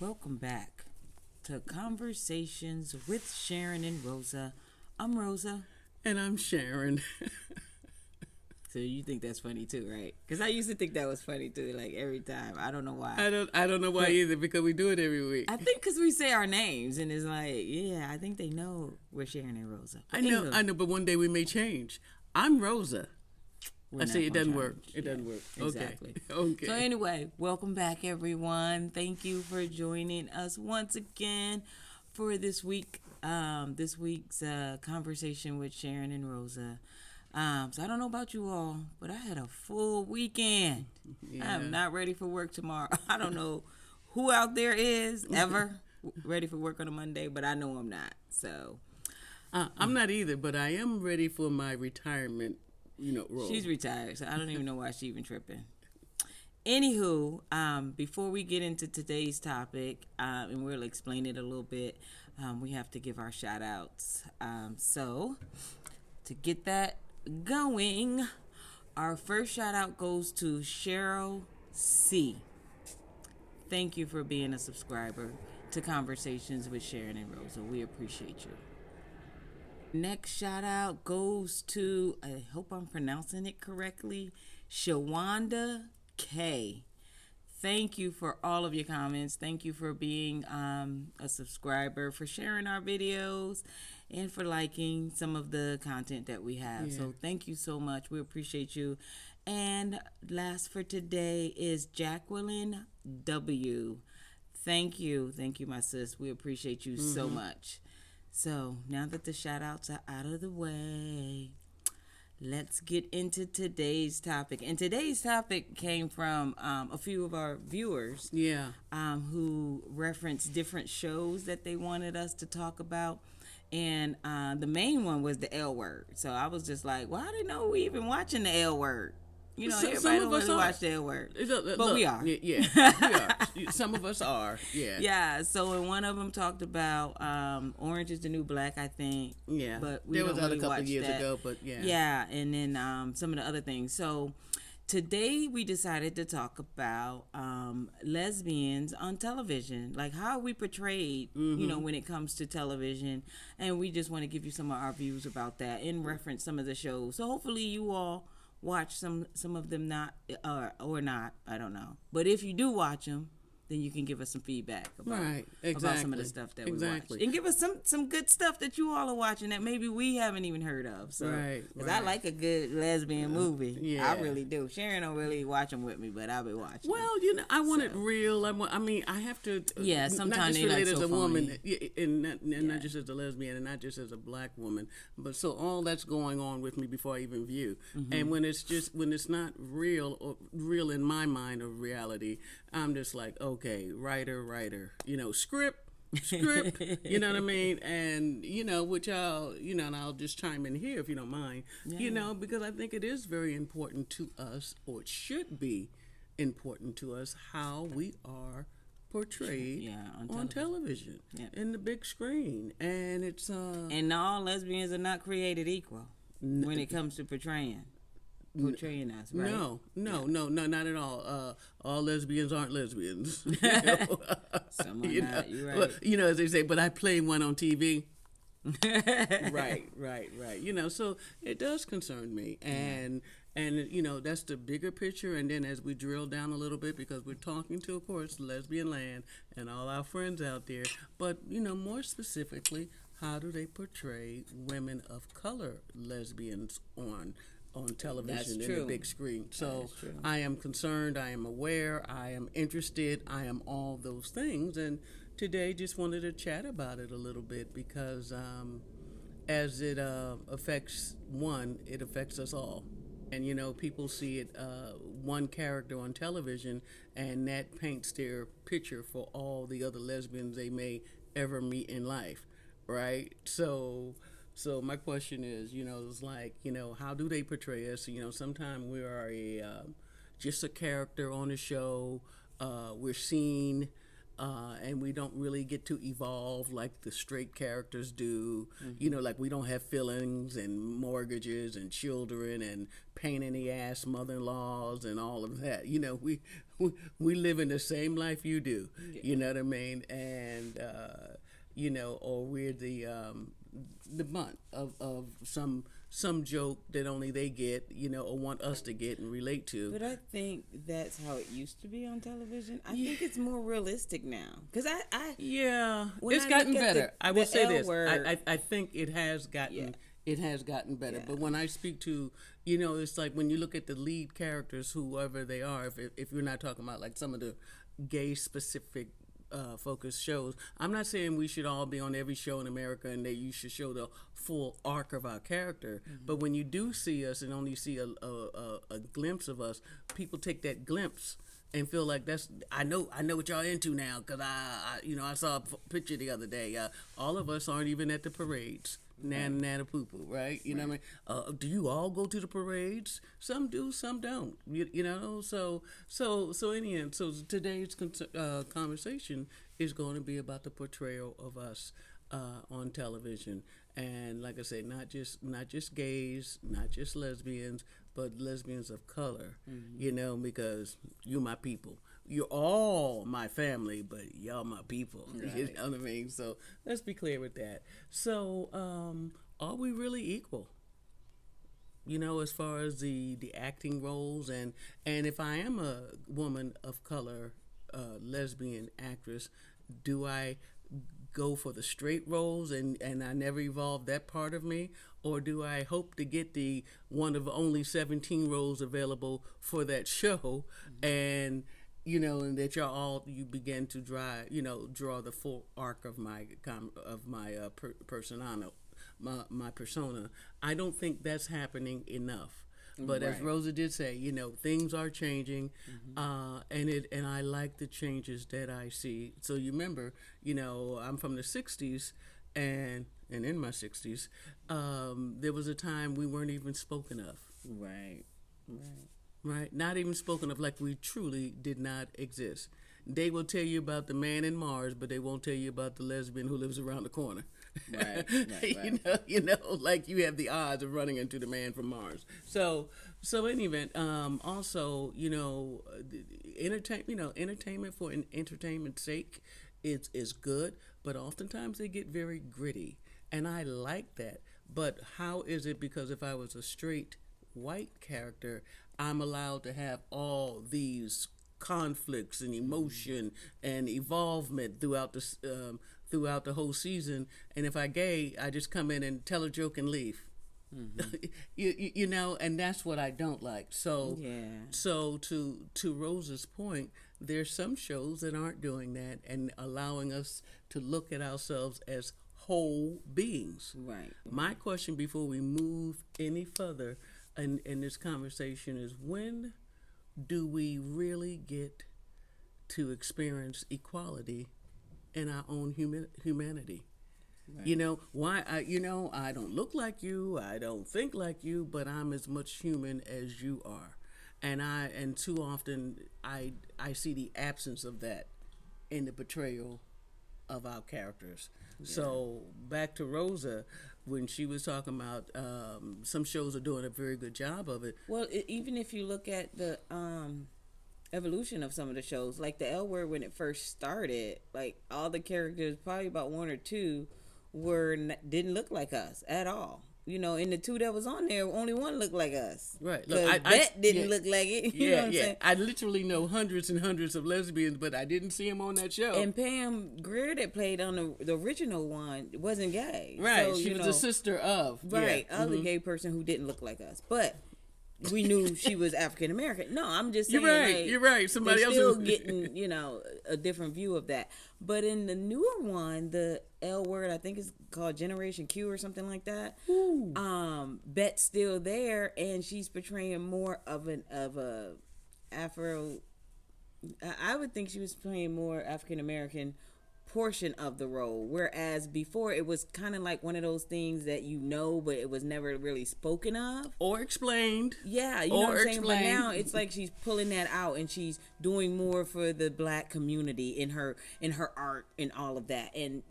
Welcome back to Conversations with Sharyn and Rosa. I'm Rosa. And I'm Sharyn. So you think that's funny too, right? Because I used to think that was funny too, like every time. I don't know why. I don't know why either, because we do it every week. I think because we say our names and it's like, yeah, I think they know we're Sharyn and Rosa. But I know, but one day we may change. I'm Rosa. I say it doesn't work. It doesn't work. Exactly. Okay. So anyway, welcome back, everyone. Thank you for joining us once again for this week. This week's conversation with Sharyn and Rosa. So I don't know about you all, but I had a full weekend. Yeah. I am not ready for work tomorrow. I don't know who out there is ever ready for work on a Monday, but I know I'm not. So I'm not either, but I am ready for my retirement. Role. She's retired, so I don't even know why she's even tripping. Anywho, before we get into today's topic, and we'll explain it a little bit, we have to give our shout outs. So to get that going, our first shout out goes to Cheryl C. Thank you for being a subscriber to Conversations with Sharyn and Rosa. We appreciate you. Next shout out goes to, I hope I'm pronouncing it correctly, Shawanda K. Thank you for all of your comments. Thank you for being a subscriber, for sharing our videos, and for liking some of the content that we have. Yeah. So thank you so much. We appreciate you. And last for today is Jacqueline W. Thank you. Thank you, my sis. We appreciate you so much. So now that the shout outs are out of the way, let's get into today's topic. And today's topic came from a few of our viewers, who referenced different shows that they wanted us to talk about. And the main one was the L Word. So I was just like, well, I didn't know we even watching the L Word. You know, everybody don't really watch the L Word. But we are. Yeah, we are. Some of us are, yeah. Yeah, so one of them talked about Orange is the New Black, I think. Yeah, but we there was really a couple of years ago, but yeah. Yeah, and then some of the other things. So today we decided to talk about lesbians on television, like how we portrayed, when it comes to television. And we just want to give you some of our views about that and reference some of the shows. So hopefully you all watch some of them, not or not, I don't know. But if you do watch them, then you can give us some feedback about some of the stuff that we watch. And give us some good stuff that you all are watching that maybe we haven't even heard of. So, because I like a good lesbian movie. Yeah. I really do. Sharyn don't really watch them with me, but I'll be watching. Well, I want it real. I have to. Yeah, sometimes not just relate like as so a woman, and not just as a lesbian, and not just as a black woman, but so all that's going on with me before I even view. And when it's not real or real in my mind of reality, I'm just like, okay, writer, script, you know what I mean? And, which and I'll just chime in here if you don't mind, because I think it is very important to us, or it should be important to us, how we are portrayed on television in the big screen. And it's... and all lesbians are not created equal when it comes to portraying us, right? No, not at all. All lesbians aren't lesbians. Some are not. You're right. Well, as they say, but I play one on TV. Right. So it does concern me, and that's the bigger picture. And then as we drill down a little bit, because we're talking to, of course, lesbian land and all our friends out there, but more specifically, how do they portray women of color lesbians on television in the big screen? So I am concerned, I am aware, I am interested, I am all those things. And today just wanted to chat about it a little bit because as it affects one, it affects us all. And, people see it, one character on television, and that paints their picture for all the other lesbians they may ever meet in life, right? So my question is, it's like, how do they portray us? Sometimes we are just a character on a show. We're seen and we don't really get to evolve like the straight characters do. You know, like we don't have feelings and mortgages and children and pain in the ass mother-in-laws and all of that. You know, we live in the same life you do. You know what I mean? And you know, or we're the butt of some joke that only they get, you know, or want us to get and relate to. But I think that's how it used to be on television. I think it's more realistic now. Because it's gotten better. I will say this. I think it has gotten better. But when I speak to, you know, it's like when you look at the lead characters, whoever they are, if you're not talking about like some of the gay specific focused shows. I'm not saying we should all be on every show in America and that you should show the full arc of our character. But when you do see us and only see a glimpse of us, people take that glimpse and feel like I know what y'all into now because I saw a picture the other day. All of us aren't even at the parades. Nana poo poo, right? You know what I mean? Do you all go to the parades? Some do, some don't. You know, so in the end, so today's conversation is going to be about the portrayal of us on television, and like I said, not just gays, not just lesbians, but lesbians of color. You know, because you're my people. You're all my family, but y'all my people. Right. You know what I mean? So let's be clear with that. So are we really equal? You know, as far as the acting roles, and if I am a woman of color, lesbian actress, do I go for the straight roles and I never evolve that part of me? Or do I hope to get the one of only 17 roles available for that show and you know, and that you begin to draw the full arc of my persona, my persona. I don't think that's happening enough. But as Rosa did say, you know, things are changing, and I like the changes that I see. So you remember, you know, I'm from the '60s, and in my '60s, there was a time we weren't even spoken of. Right, not even spoken of, like we truly did not exist. They will tell you about the man in Mars, but they won't tell you about the lesbian who lives around the corner. Right. You know, like you have the odds of running into the man from Mars. So in any event, also, you know, entertainment for entertainment's sake is good, but oftentimes they get very gritty, and I like that. But how is it? Because if I was a straight white character, I'm allowed to have all these conflicts and emotion and evolvement throughout the whole season. And if I gay, I just come in and tell a joke and leave. you know, and that's what I don't like. So to Rosa's point, there's some shows that aren't doing that and allowing us to look at ourselves as whole beings. Right. My question before we move any further in this conversation is, when do we really get to experience equality in our own humanity? Right. You know, I don't look like you, I don't think like you, but I'm as much human as you are. And too often I see the absence of that in the portrayal of our characters. Yeah. So back to Rosa, when she was talking about some shows are doing a very good job of it. Well, even if you look at the evolution of some of the shows, like the L Word, when it first started, like all the characters, probably about one or two, didn't look like us at all. You know, in the two that was on there, only one looked like us. Right. Look, Bet didn't look like it. You know what I'm saying? I literally know hundreds and hundreds of lesbians, but I didn't see them on that show. And Pam Grier, that played on the original one, wasn't gay. Right. So, she was the sister of. Right. Other gay person who didn't look like us. But we knew she was African American. No, I'm just saying. You're right. You're right. Somebody else still getting, you know, a different view of that. But in the newer one, the L Word, I think it's called Generation Q or something like that. Bet's still there, and she's portraying more of a Afro. I would think she was playing more African American portion of the role, whereas before it was kind of like one of those things that but it was never really spoken of or explained. Yeah, you know what I'm saying? But now it's like she's pulling that out and she's doing more for the Black community in her art and all of that. And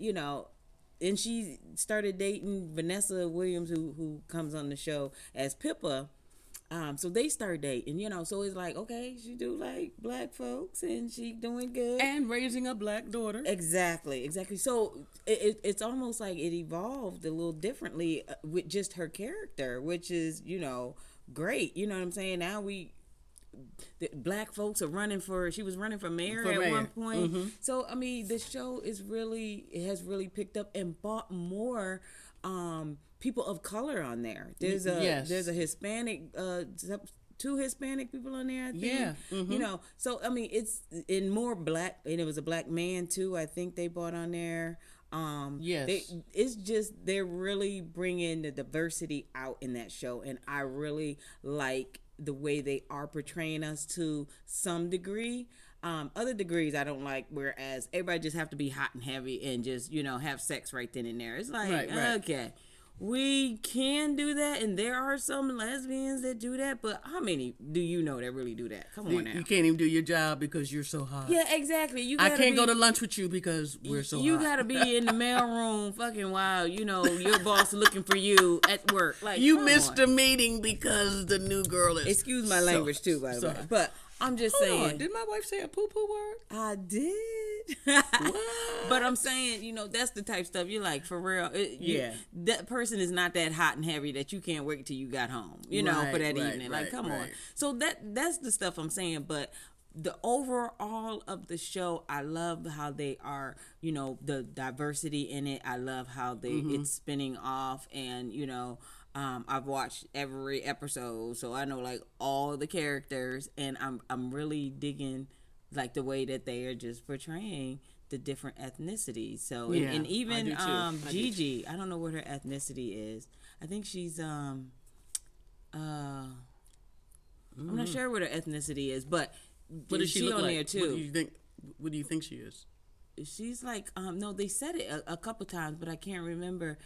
and she started dating Vanessa Williams, who comes on the show as Pippa. So they start dating, so it's like, okay, she do like Black folks and she doing good. And raising a Black daughter. Exactly. So it's almost like it evolved a little differently with just her character, which is, great. You know what I'm saying? Now the Black folks are she was running for mayor at one point. Mm-hmm. So, I mean, the show has really picked up and brought more, people of color on there. There's a Hispanic, 2 Hispanic people on there, I think. Yeah. Mm-hmm. So I mean, it's in more Black, and it was a Black man too, I think they brought on there. Yes. It's just they're really bringing the diversity out in that show, and I really like the way they are portraying us to some degree. Other degrees I don't like, whereas everybody just have to be hot and heavy and just have sex right then and there. It's like, right. Okay, we can do that, and there are some lesbians that do that, but how many do you know that really do that? Come on now. You can't even do your job because you're so hot. Yeah, exactly. I can't go to lunch with you because we're so hot. You gotta be in the mailroom fucking while, your boss looking for you at work. Like, you missed a meeting because the new girl is... Excuse my language too, by the way. But I'm just saying. Did my wife say a poo-poo word? I did. But I'm saying, that's the type of stuff you're like, for real. That person is not that hot and heavy that you can't wait till you got home, for that evening. Like, come on. So that's the stuff I'm saying. But the overall of the show, I love how they are, the diversity in it. I love how it's spinning off, and, I've watched every episode, so I know like all the characters, and I'm really digging like the way that they are just portraying the different ethnicities. So and even Gigi, I don't know what her ethnicity is. I think she's I'm not sure what her ethnicity is, but what does she look on like? There too. What do you think she is? She's like no, they said it a couple times, but I can't remember.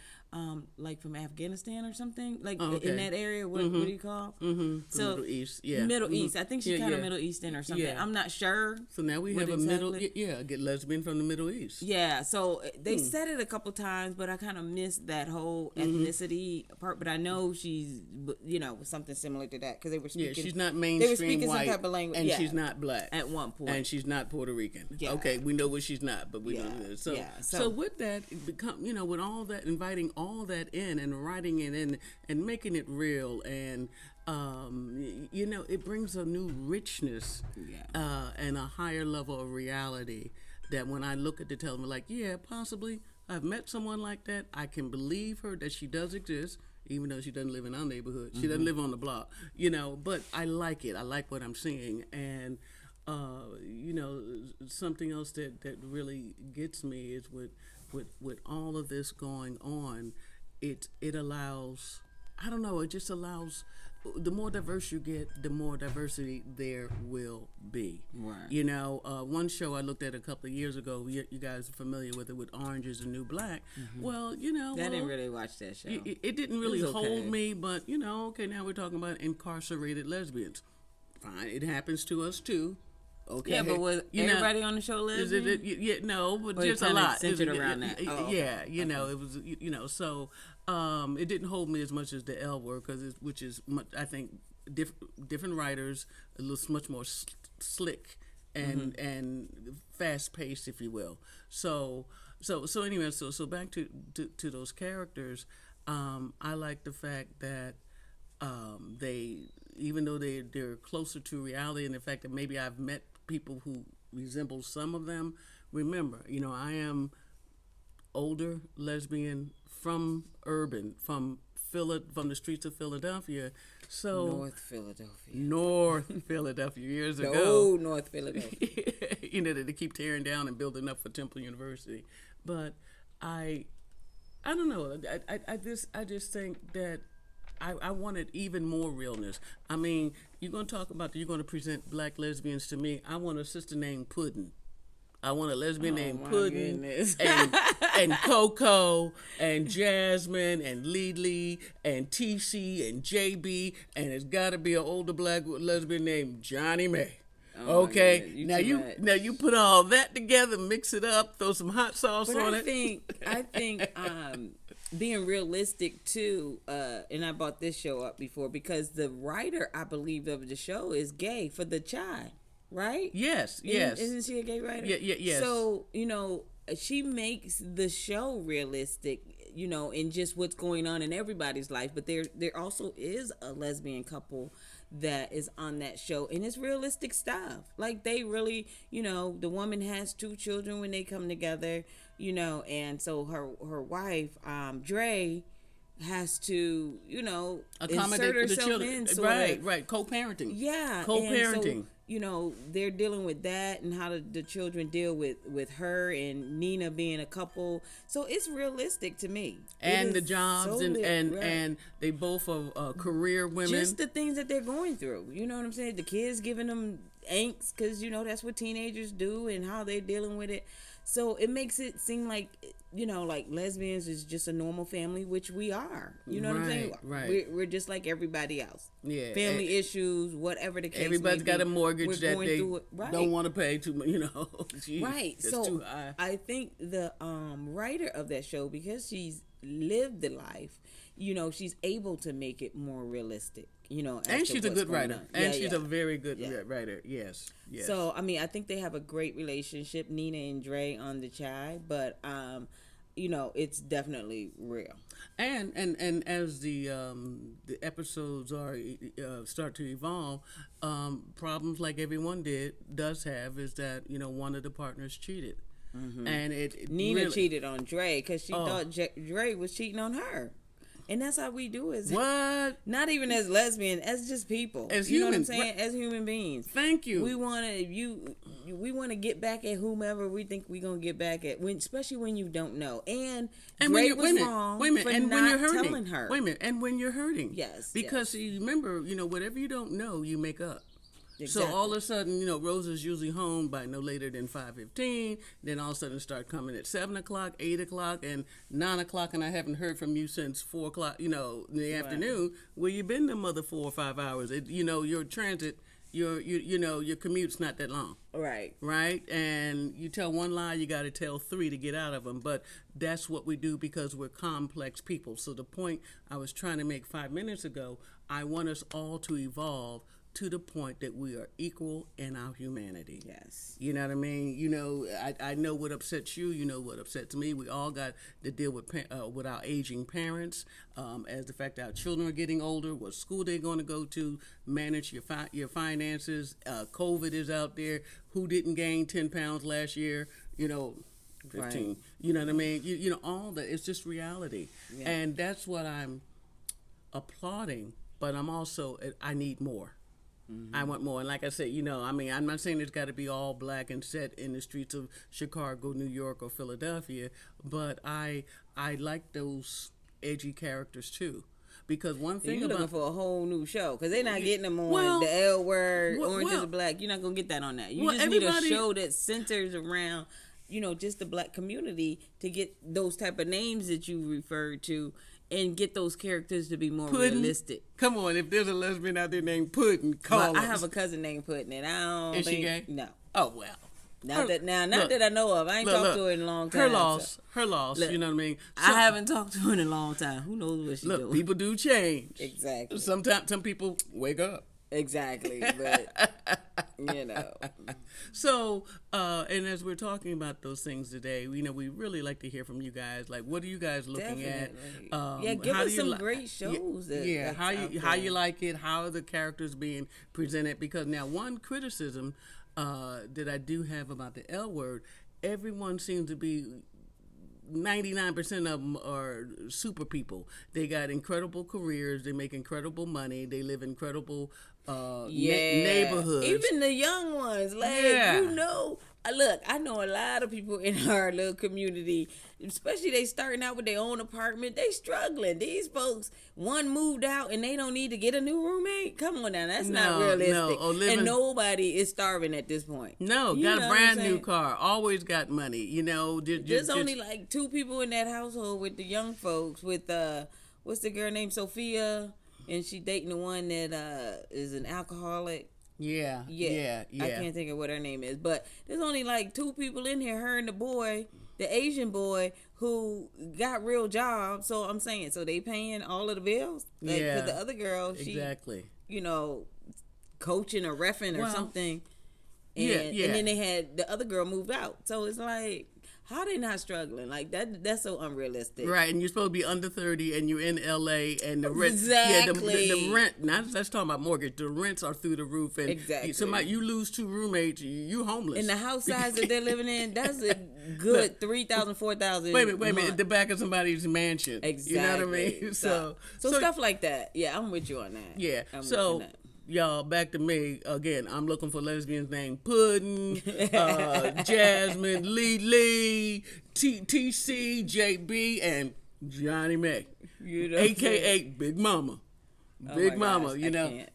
Like from Afghanistan or something, like in that area. What do you call? Mm-hmm. So Middle East, Middle East. I think she's kind of Middle Eastern or something. I'm not sure. So now we have get lesbian from the Middle East. Yeah. So they said it a couple times, but I kind of missed that whole ethnicity part. But I know she's, something similar to that because they were speaking. Yeah, she's not mainstream they were speaking white, some type of language, and she's not Black at one point, and she's not Puerto Rican. Yeah. Okay, we know what she's not, but we don't know. So with that, it become with all that, inviting all that in and writing it in and making it real, and it brings a new richness and a higher level of reality that when I look at the television, like, possibly I've met someone like that. I can believe her that she does exist, even though she doesn't live in our neighborhood. She doesn't live on the block, but I like it. I like what I'm seeing. And something else that really gets me is with all of this going on, it allows, I don't know, it just allows, the more diverse you get, the more diversity there will be. Right. One show I looked at a couple of years ago, you guys are familiar with it, with Orange is the New Black. Mm-hmm. Well, I didn't really watch that show. It didn't really hold me, but, okay, now we're talking about incarcerated lesbians. Fine, it happens to us too. Okay. Yeah, but was everybody on the show lesbian? No, but just a lot. Centered around that. It was, so it didn't hold me as much as the L word, which is much, I think, different writers, a little much more slick and fast paced, if you will. So anyway, so back to those characters. I like the fact that they, even though they're closer to reality, and the fact that maybe I've met people who resemble some of them. Remember, I am older lesbian from the streets of Philadelphia. So North Philadelphia years ago. Oh, North Philadelphia. They keep tearing down and building up for Temple University. But I don't know. I just think that I wanted even more realness. I mean, you're going to present Black lesbians to me. I want a sister named Puddin'. I want a lesbian Oh, named my Pudding goodness. and Coco and Jasmine and Lily and TC and JB, and it's got to be an older black lesbian named Johnny May. Oh, my Okay, goodness. now you put all that together, mix it up, throw some hot sauce But on I it. think being realistic too, and I brought this show up before because the writer, I believe, of the show is gay for the Chai, right? Yes. Isn't she a gay writer? Yes. So, she makes the show realistic, in just what's going on in everybody's life. But there also is a lesbian couple that is on that show, and it's realistic stuff. Like, they really, the woman has 2 children when they come together, and so her wife, Dre, has to, Accommodate insert for the herself children. in, Right. Co-parenting. yeah, Co-parenting. And so, they're dealing with that and how the children deal with her and Nina being a couple. So it's realistic to me. And the jobs right. and they both are career women. Just the things that they're going through. You know what I'm saying? The kids giving them angst because, that's what teenagers do and how they're dealing with it. So it makes it seem like, like lesbians is just a normal family, which we are. You know what I'm saying? Right. We're just like everybody else. Yeah. Family issues, whatever the case. Everybody's got a mortgage that they right. don't want to pay too much. Jeez, Right. that's So too high. I think the writer of that show, because she's lived the life, she's able to make it more realistic. And she's a good writer. And she's a very good Yeah. writer. Yes. So, I think they have a great relationship, Nina and Dre on the Chai, but, it's definitely real. And as the episodes start to evolve, problems like everyone does have is that, one of the partners cheated. Mm-hmm. And Nina really cheated on Dre because she thought Dre was cheating on her. And that's how we do it. What? Not even as lesbian, as just people. As you humans. Know what I'm saying? As human beings. Thank you. We want to get back at whomever we think we're going to get back at, especially when you don't know. And Dre was wrong for and not when you're hurting, telling her. Wait a minute. And when you're hurting. Yes. Because you remember, whatever you don't know, you make up. Exactly. So all of a sudden, Rosa's usually home by no later than 5:15. Then all of a sudden start coming at 7 o'clock, 8 o'clock, and 9 o'clock, and I haven't heard from you since 4 o'clock, in the afternoon. Where you been the mother 4 or 5 hours? Your transit, your commute's not that long. Right. Right? And you tell one lie, you got to tell 3 to get out of them. But that's what we do because we're complex people. So the point I was trying to make 5 minutes ago, I want us all to evolve to the point that we are equal in our humanity. Yes. You know what I mean? I know what upsets you. You know what upsets me. We all got to deal with our aging parents, as the fact that our children are getting older, what school they're going to go to, manage your finances. COVID is out there. Who didn't gain 10 pounds last year? 15. Right. You know what I mean? All that. It's just reality. Yeah. And that's what I'm applauding, but I'm also, I need more. Mm-hmm. I want more. And like I said, I'm not saying it's got to be all black and set in the streets of Chicago, New York, or Philadelphia, but I like those edgy characters too. Because one thing you're about... looking for a whole new show, because they're not getting them on the L Word, Orange is the Black. You're not going to get that on that. You just need a show that centers around, just the black community to get those type of names that you referred to and get those characters to be more realistic. Come on, if there's a lesbian out there named Puddin', call us. I have a cousin named Puddin', and I don't Is she gay? No. Oh, well. Not that I know of. I ain't talked to her in a long time. Her loss, look, you know what I mean? I haven't talked to her in a long time. Who knows what she's doing? Look, people do change. Exactly. Sometimes some people wake up. Exactly, but So, and as we're talking about those things today, we really like to hear from you guys. Like, what are you guys looking at? Give us some great shows. How you like it? How are the characters being presented? Because now, one criticism that I do have about the L Word, everyone seems to be 99% of them are super people. They got incredible careers. They make incredible money. They live incredible neighborhoods. Even the young ones, like, you know. Look, I know a lot of people in our little community, especially they starting out with their own apartment. They struggling. These folks, one moved out and they don't need to get a new roommate. Come on now, that's not realistic. And nobody is starving at this point. No, got a brand new car. Always got money. You know, there's only like 2 people in that household with the young folks. With what's the girl named Sophia, and she dating the one that is an alcoholic. Yeah. I can't think of what her name is, but there's only like 2 people in here, her and the boy, the Asian boy, who got real jobs. So I'm saying, so they paying all of the bills. Like, 'cause the other girl, she, you know, coaching or reffing or something. And then they had the other girl moved out. So it's like, how they not struggling? Like that's so unrealistic. Right, and you're supposed to be under 30 and you're in LA and the rent. Exactly. Yeah, the rent, not that's talking about mortgage, the rents are through the roof, and you lose 2 roommates, you homeless. And the house size that they're living in, that's a good $3,000, $4,000. Wait a minute, the back of somebody's mansion. Exactly. You know what I mean? So stuff like that. Yeah, I'm with you on that. Yeah. Y'all, back to me again. I'm looking for lesbians named Puddin', Jasmine, Lee, TC, JB, and Johnny May, aka Big Mama. Big Mama, gosh, you know.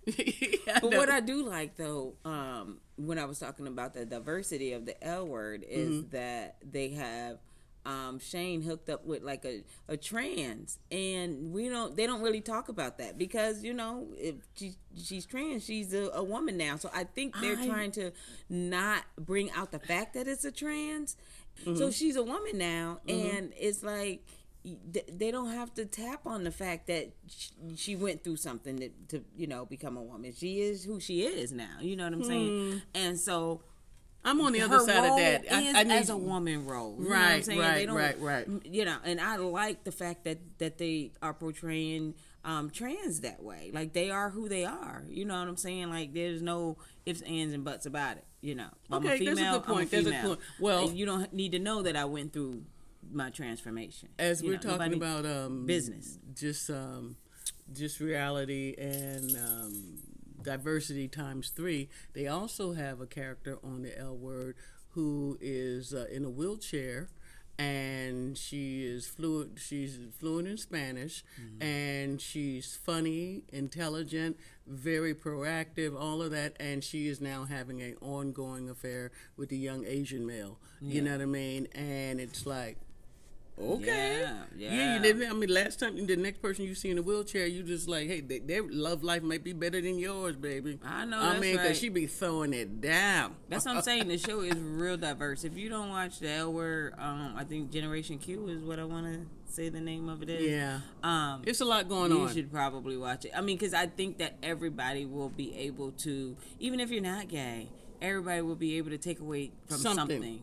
But what I do like though, when I was talking about the diversity of the L word, is that they have Shane hooked up with like a trans, and they don't really talk about that because, you know, if she's trans, she's a woman now. So I think they're trying to not bring out the fact that it's a trans. So she's a woman now, and it's like they don't have to tap on the fact that she went through something to you know, become a woman. She is who she is now. You know what I'm saying? And so I'm on the other side of that. I need as a woman role. You know what I'm saying? Right. You know, and I like the fact that they are portraying trans that way. Like, they are who they are. You know what I'm saying? Like, there's no ifs, ands, and buts about it. You know, I'm a female. That's a good point. That's a good point. Well, and you don't need to know that I went through my transformation. As we're talking about business, just reality and diversity times 3. They also have a character on the L word who is in a wheelchair, and she is fluent. She's fluent in Spanish, and she's funny, intelligent, very proactive, all of that. And she is now having an ongoing affair with a young Asian male. You know what I mean? And it's like, okay. Yeah. I mean, last time, the next person you see in a wheelchair, you just like, hey, their love life might be better than yours, baby. I know. I mean, because she be throwing it down. That's what I'm saying. The show is real diverse. If you don't watch the L word, I think Generation Q is what I want to say the name of it is. Yeah. It's a lot going on. You should probably watch it. I mean, because I think that everybody will be able to, even if you're not gay, everybody will be able to take away from something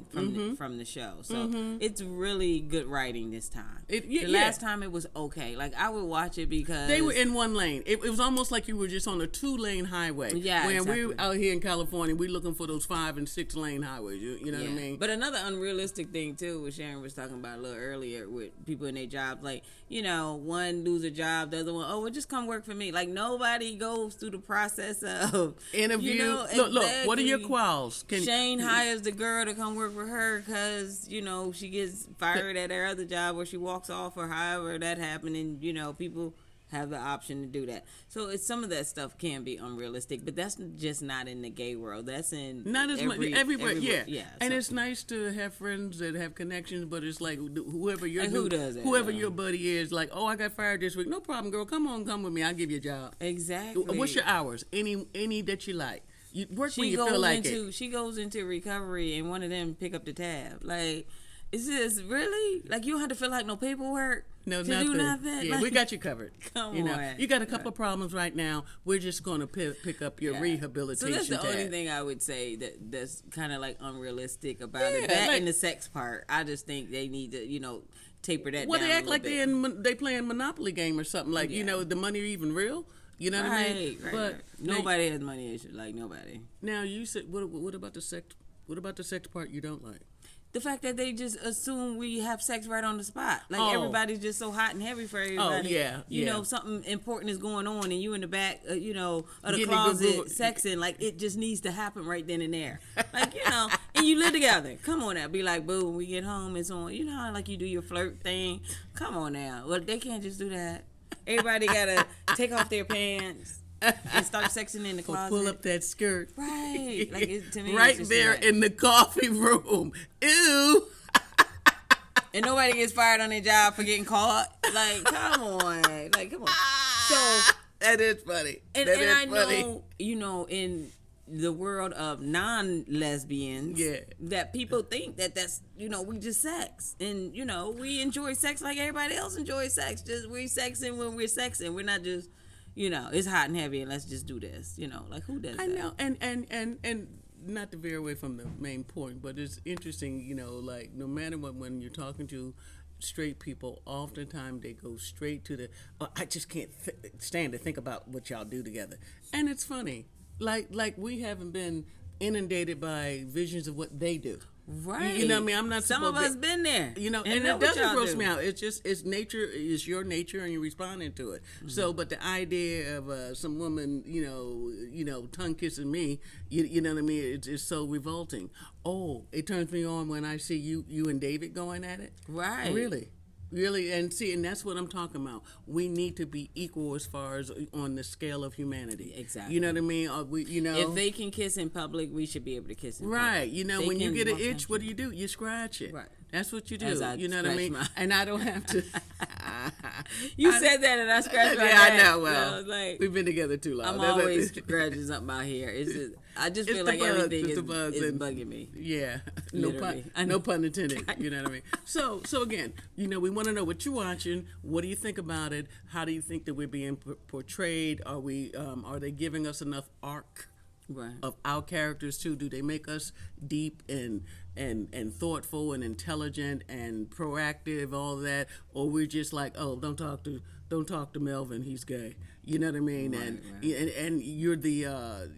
from the show. So it's really good writing this time. The last time it was okay. Like, I would watch it because they were in one lane. It was almost like you were just on a 2-lane highway. Yeah, when exactly. we're out here in California, we're looking for those 5 and 6 lane highways. You know what I mean? But another unrealistic thing too, what Sharyn was talking about a little earlier with people in their jobs, like, you know, one lose a job, the other one, well, just come work for me. Like, nobody goes through the process of interview. You know, look, what are your quals? Shane hires the girl to come work for her because, you know, she gets fired at her other job or she walks off or however that happened, and, you know, people have the option to do that. So it's some of that stuff can be unrealistic, but that's just not in the gay world. That's in not as much everywhere. Yeah. And so. It's nice to have friends that have connections, but it's like whoever your your buddy is, like, oh, I got fired this week. No problem, girl. Come with me. I'll give you a job. Exactly. What's your hours? Any that you like. You work when you feel like it. She goes into recovery, and one of them pick up the tab. Like, is this really? Like, you don't have to fill out no paperwork to do nothing? Yeah, like, we got you covered. Come on. You got a couple of problems right now. We're just going to pick up your rehabilitation So that's the tab. only thing I would say that's kind of like unrealistic about it. That and the sex part, I just think they need to, you know, taper that down. Well, they act like they playing Monopoly game or something. Like, you know, the money even real? You know what I mean? Right. But nobody has money issues. Like, nobody. Now, you said, what about the sex? What about the sex part you don't like? the fact that they just assume we have sex right on the spot. Like, Oh. everybody's just so hot and heavy for everybody. yeah, You yeah. know, something important is going on and you in the back, of the Getting closet good- sexing. Like, it just needs to happen right then and there. Like, and you live together. Come on now. Be like, boo, when we get home, it's on. You know how, like, you do your flirt thing? Come on now. Well, they can't just do that. Everybody got to take off their pants and start sexing in the Or closet. pull up that skirt. Right. Like, to me, right it's just there like, in the coffee room. Ew. and nobody gets fired on their job for getting caught. Like, come on. Like, come on. So, That is funny. and That is I funny. know, in the world of non-lesbians, Yeah. that people think that's, we just sex. And, we enjoy sex like everybody else enjoys sex. Just we're sexing when we're sexing. We're not just, it's hot and heavy and let's just do this. Like, who does that? I know, and not to veer away from the main point, but it's interesting, like no matter what, when you're talking to straight people, oftentimes they go straight to I just can't stand to think about what y'all do together, and it's funny, like we haven't been inundated by visions of what they do. Right. You know what I mean? I'm not Some of us been there. And know it what doesn't y'all gross do. me out. It's just, it's nature, it's your nature, and you're responding to it. Mm-hmm. So, but the idea of some woman, tongue kissing me, you know what I mean? It's so revolting. Oh, it turns me on when I see you and David going at it. Right. Really, and that's what I'm talking about. We need to be equal as far as on the scale of humanity. Exactly. You know what I mean? If they can kiss in public, we should be able to kiss in public. Right. They When you can get an walk itch, next what to do? You scratch it. Right. That's what you do. As I You know what I scratch mean? my- And I don't have to. You said that and I scratched my Yeah, back. I know. Well, I was like, we've been together too long. I'm That's what- always scratching something out here. It's just, I just It's feel the like bugs, everything it's is, the bugs is and- bugging me. Yeah. Literally. No pun intended. You know what I mean? So again, we want to know what you're watching. What do you think about it? How do you think that we're being portrayed? Are they giving us enough arc? Right. Of our characters too? Do they make us deep and thoughtful and intelligent and proactive, all that, or we're just like, oh, don't talk to Melvin, he's gay. You know what I mean? Right, and you're the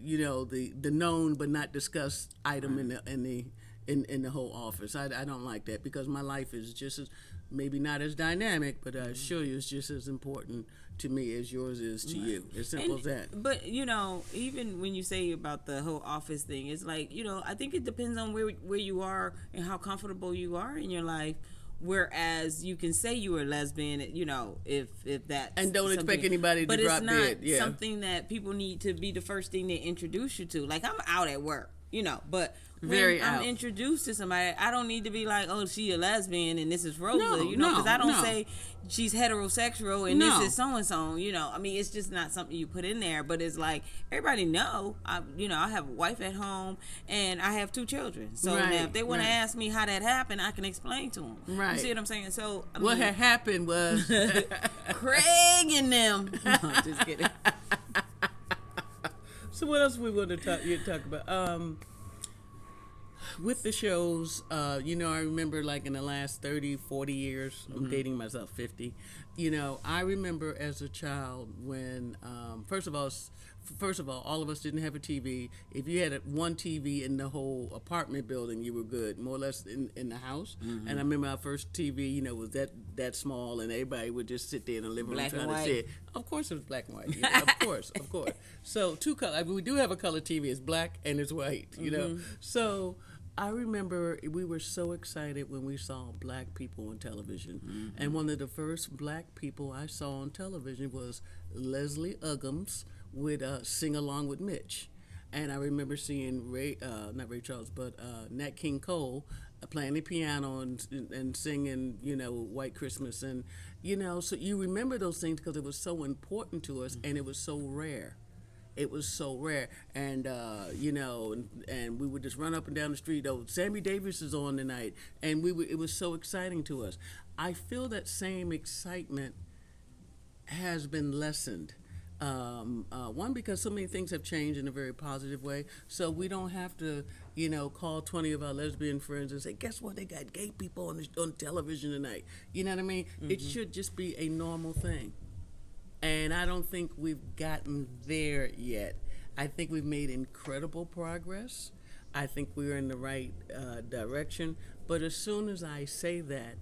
the known but not discussed item in the whole office. I don't like that, because my life is just as, maybe not as dynamic, but I assure you it's just as important to me as yours is to you. As simple as that. But even when you say about the whole office thing, it's like, I think it depends on where you are and how comfortable you are in your life. Whereas you can say you were lesbian, if that's And don't expect something- anybody to but drop it's not dead. Yeah. something that people need to be the first thing they introduce you to. Like, I'm out at work, but when Very I'm out. introduced to somebody, I don't need to be like, oh, she a lesbian and this is Rosa, No, because I don't no. say she's heterosexual and No. this is so and so. I mean, it's just not something you put in there. But it's like, everybody know, I have a wife at home and I have 2 children. So Right, now if they want right. to ask me how that happened, I can explain to them. Right. You see what I'm saying? So What had happened was Craig and them. No, I'm just kidding. So what else we want to talk about? With the shows, I remember like in the last 30, 40 years, I'm dating myself 50, I remember as a child when, first of all, all of us didn't have a TV. If you had one TV in the whole apartment building, you were good, more or less in the house. And I remember our first TV, was that small, and everybody would just sit there in the living room Black trying and to white. see it. Of course it was black and white. Of course. So 2 color. We do have a color TV. It's black and it's white, So I remember we were so excited when we saw black people on television. And one of the first black people I saw on television was Leslie Uggams with Sing Along with Mitch. And I remember seeing not Ray Charles, but Nat King Cole playing the piano and singing, White Christmas. And, so you remember those things because it was so important to us and it was so rare. It was so rare, and and we would just run up and down the street. Oh, Sammy Davis is on tonight, and it was so exciting to us. I feel that same excitement has been lessened. One, because so many things have changed in a very positive way, so we don't have to, call 20 of our lesbian friends and say, guess what, they got gay people on television tonight. You know what I mean? It should just be a normal thing. And I don't think we've gotten there yet. I think we've made incredible progress. I think we're in the right direction, But as soon as I say that,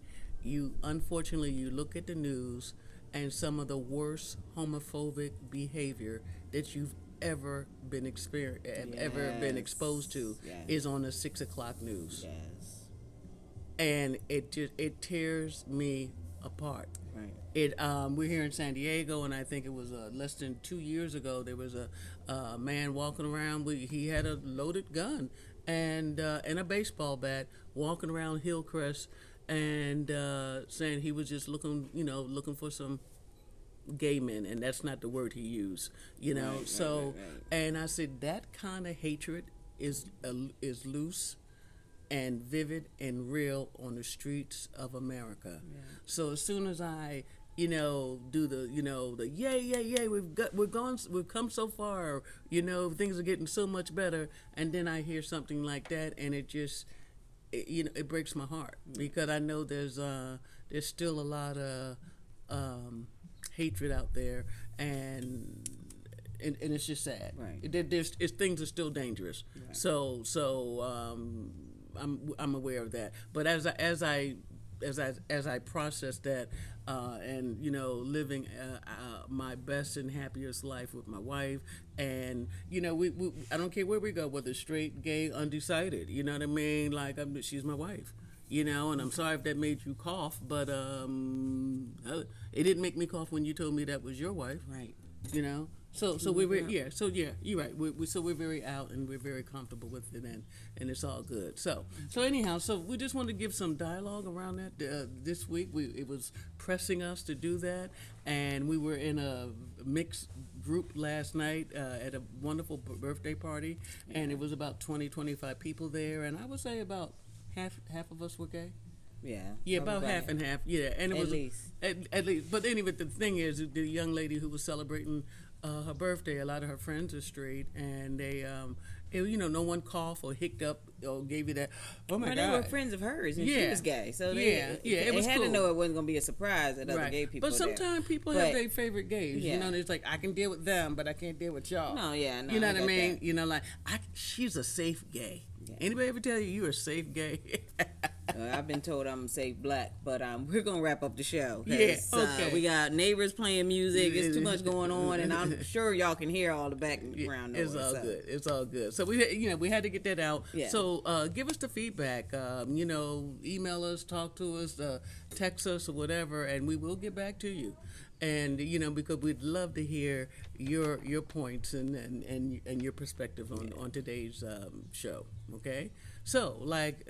unfortunately you look at the news and some of the worst homophobic behavior that you've ever been ever been exposed to is on the 6 o'clock news. Yes. And it tears me apart. Right. We're here in San Diego, and I think it was less than 2 years ago. There was a man walking around. He had a loaded gun and a baseball bat, walking around Hillcrest, and saying he was just looking for some gay men, and that's not the word he used. Right. And I said that kind of hatred is loose and vivid and real on the streets of America. Yeah. So as soon as I, do the yay, we've come so far, things are getting so much better, and then I hear something like that, and it just, it breaks my heart, because I know there's still a lot of hatred out there, and it's just sad. Right. Things are still dangerous. Right. So I'm aware of that. But as I process that, and living my best and happiest life with my wife, and we I don't care where we go, whether straight, gay, undecided. You know what I mean? Like, she's my wife. And I'm sorry if that made you cough, but it didn't make me cough when you told me that was your wife. Right. So you're right. We're very out, and we're very comfortable with it, and it's all good. So anyhow, we just want to give some dialogue around that this week. It was pressing us to do that, and we were in a mixed group last night at a wonderful birthday party, and it was about 20-25 people there, and I would say about half of us were gay. Yeah, about half and half. Yeah, and it was at least. But anyway, the thing is, the young lady who was celebrating her birthday, a lot of her friends are straight, and they, no one coughed or hiccuped up or gave you that. Oh my God! They were friends of hers, and she was gay, so they it was had cool. to know it wasn't going to be a surprise that other gay people. But sometimes people have their favorite gays. It's like, I can deal with them, but I can't deal with y'all. No, you know what I mean? That. She's a safe gay. Yeah. Anybody ever tell you you're a safe gay? I've been told I'm safe black, but we're going to wrap up the show. Yeah, okay. We got neighbors playing music. It's too much going on, and I'm sure y'all can hear all the background noise. It's all good. So we had to get that out. Yeah. So give us the feedback. Email us, talk to us, text us, or whatever, and we will get back to you. And because we'd love to hear your points and your perspective on today's show. Okay, so like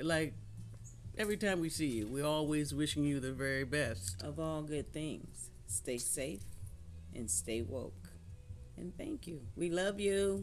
every time we see you, we're always wishing you the very best of all good things. Stay safe and stay woke. And thank you. We love you.